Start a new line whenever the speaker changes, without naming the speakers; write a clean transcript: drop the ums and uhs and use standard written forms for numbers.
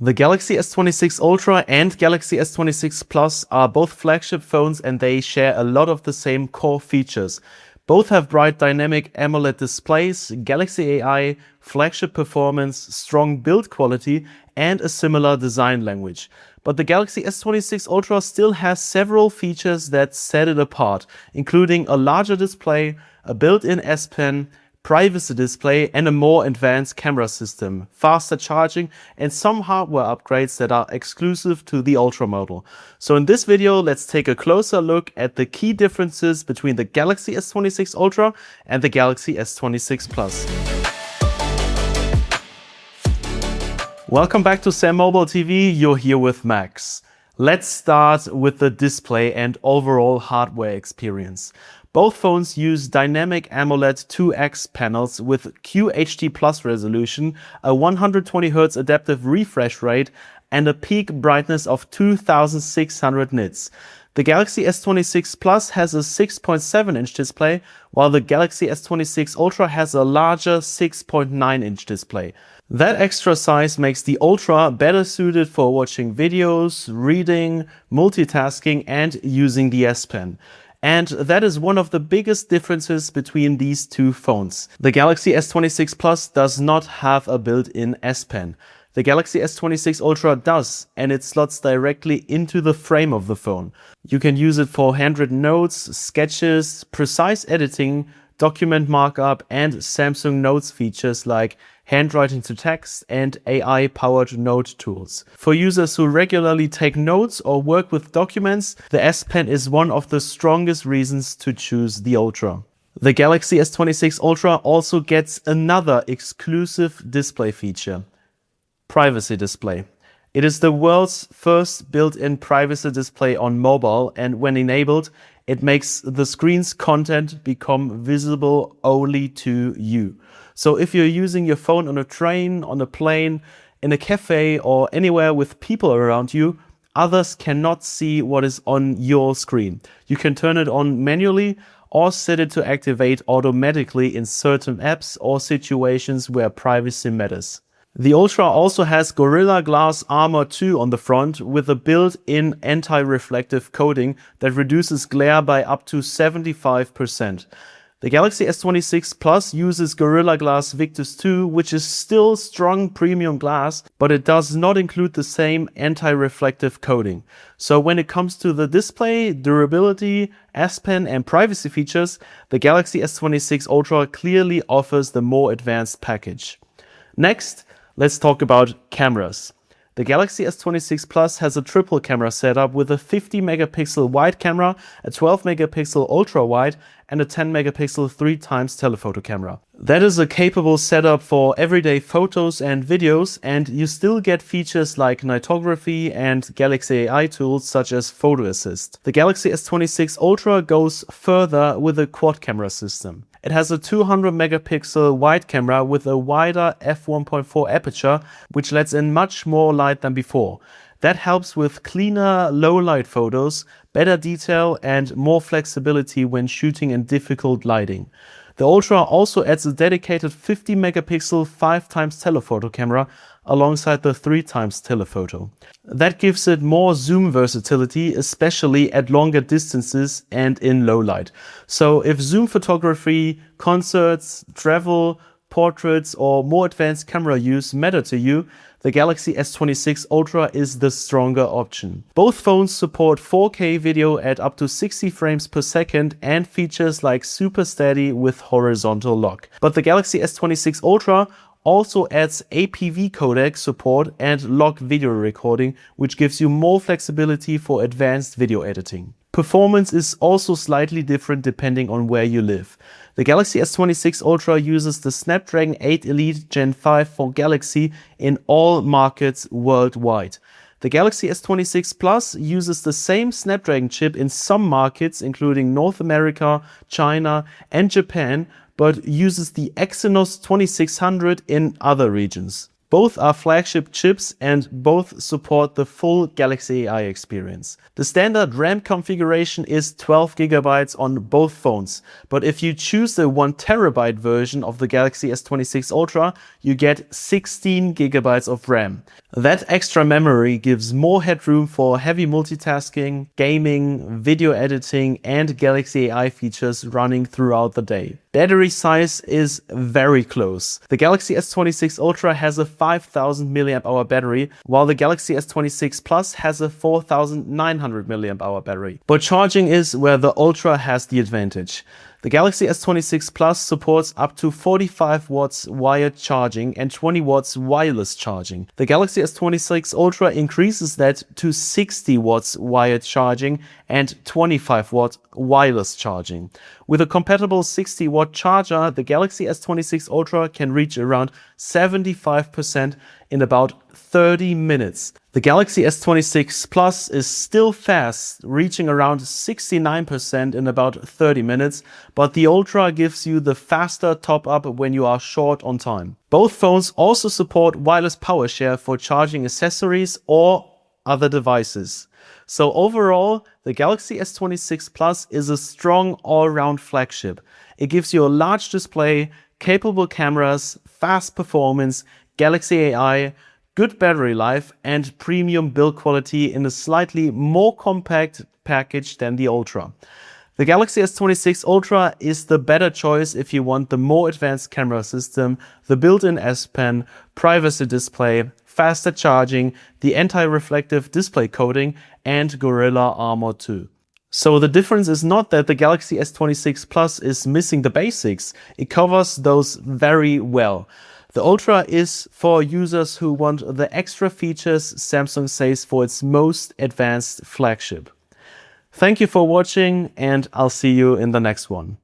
The Galaxy S26 Ultra and Galaxy S26 Plus are both flagship phones and they share a lot of the same core features. Both have bright dynamic AMOLED displays, Galaxy AI, flagship performance, strong build quality, and a similar design language. But the Galaxy S26 Ultra still has several features that set it apart, including a larger display, a built-in S Pen, privacy display, and a more advanced camera system, faster charging, and some hardware upgrades that are exclusive to the Ultra model. So in this video, let's take a closer look at the key differences between the Galaxy S26 Ultra and the Galaxy S26 Plus. Welcome back to SamMobile TV, you're here with Max. Let's start with the display and overall hardware experience. Both phones use dynamic AMOLED 2X panels with QHD Plus resolution, a 120Hz adaptive refresh rate, and a peak brightness of 2600 nits. The Galaxy S26 Plus has a 6.7-inch display, while the Galaxy S26 Ultra has a larger 6.9-inch display. That extra size makes the Ultra better suited for watching videos, reading, multitasking, and using the S Pen. And that is one of the biggest differences between these two phones. The Galaxy S26 Plus does not have a built-in S Pen. The Galaxy S26 Ultra does, and it slots directly into the frame of the phone. You can use it for handwritten notes, sketches, precise editing, document markup, and Samsung Notes features like handwriting to text and AI-powered note tools. For users who regularly take notes or work with documents, the S Pen is one of the strongest reasons to choose the Ultra. The Galaxy S26 Ultra also gets another exclusive display feature: privacy display. It is the world's first built-in privacy display on mobile, and when enabled, it makes the screen's content become visible only to you. So if you're using your phone on a train, on a plane, in a cafe, or anywhere with people around you, others cannot see what is on your screen. You can turn it on manually or set it to activate automatically in certain apps or situations where privacy matters. The Ultra also has Gorilla Glass Armor 2 on the front with a built-in anti-reflective coating that reduces glare by up to 75%. The Galaxy S26 Plus uses Gorilla Glass Victus 2, which is still strong premium glass, but it does not include the same anti-reflective coating. So when it comes to the display, durability, S Pen, and privacy features, the Galaxy S26 Ultra clearly offers the more advanced package. Next, let's talk about cameras. The Galaxy S26 Plus has a triple camera setup with a 50-megapixel wide camera, a 12-megapixel ultra-wide, and a 10-megapixel 3x telephoto camera. That is a capable setup for everyday photos and videos, and you still get features like nightography and Galaxy AI tools such as Photo Assist. The Galaxy S26 Ultra goes further with a quad camera system. It has a 200-megapixel wide camera with a wider f1.4 aperture, which lets in much more light than before. That helps with cleaner, low-light photos, better detail, and more flexibility when shooting in difficult lighting. The Ultra also adds a dedicated 50-megapixel 5x telephoto camera alongside the 3x telephoto. That gives it more zoom versatility, especially at longer distances and in low light. So if zoom photography, concerts, travel, portraits, or more advanced camera use matter to you, the Galaxy S26 Ultra is the stronger option. Both phones support 4K video at up to 60 frames per second and features like Super Steady with horizontal lock. But the Galaxy S26 Ultra also adds APV codec support and log video recording, which gives you more flexibility for advanced video editing. Performance is also slightly different depending on where you live. The Galaxy S26 Ultra uses the Snapdragon 8 Elite Gen 5 for Galaxy in all markets worldwide. The Galaxy S26 Plus uses the same Snapdragon chip in some markets, including North America, China, and Japan, but uses the Exynos 2600 in other regions. Both are flagship chips and both support the full Galaxy AI experience. The standard RAM configuration is 12 GB on both phones, but if you choose the 1 TB version of the Galaxy S26 Ultra, you get 16 GB of RAM. That extra memory gives more headroom for heavy multitasking, gaming, video editing, and Galaxy AI features running throughout the day. Battery size is very close. The Galaxy S26 Ultra has a 5000 mAh battery, while the Galaxy S26 Plus has a 4900 mAh battery. But charging is where the Ultra has the advantage. The Galaxy S26 Plus supports up to 45 watts wired charging and 20 watts wireless charging. The Galaxy S26 Ultra increases that to 60 watts wired charging and 25 watt wireless charging. With a compatible 60 watt charger, the Galaxy S26 Ultra can reach around 75% in about 30 minutes. The Galaxy S26 Plus is still fast, reaching around 69% in about 30 minutes, but the Ultra gives you the faster top-up when you are short on time. Both phones also support wireless power share for charging accessories or other devices. So overall, the Galaxy S26 Plus is a strong all-round flagship. It gives you a large display, capable cameras, fast performance, Galaxy AI, good battery life, and premium build quality in a slightly more compact package than the Ultra. The Galaxy S26 Ultra is the better choice if you want the more advanced camera system, the built-in S Pen, privacy display, faster charging, the anti-reflective display coating, and Gorilla Armor 2. So the difference is not that the Galaxy S26 Plus is missing the basics, it covers those very well. The Ultra is for users who want the extra features Samsung says for its most advanced flagship. Thank you for watching, and I'll see you in the next one.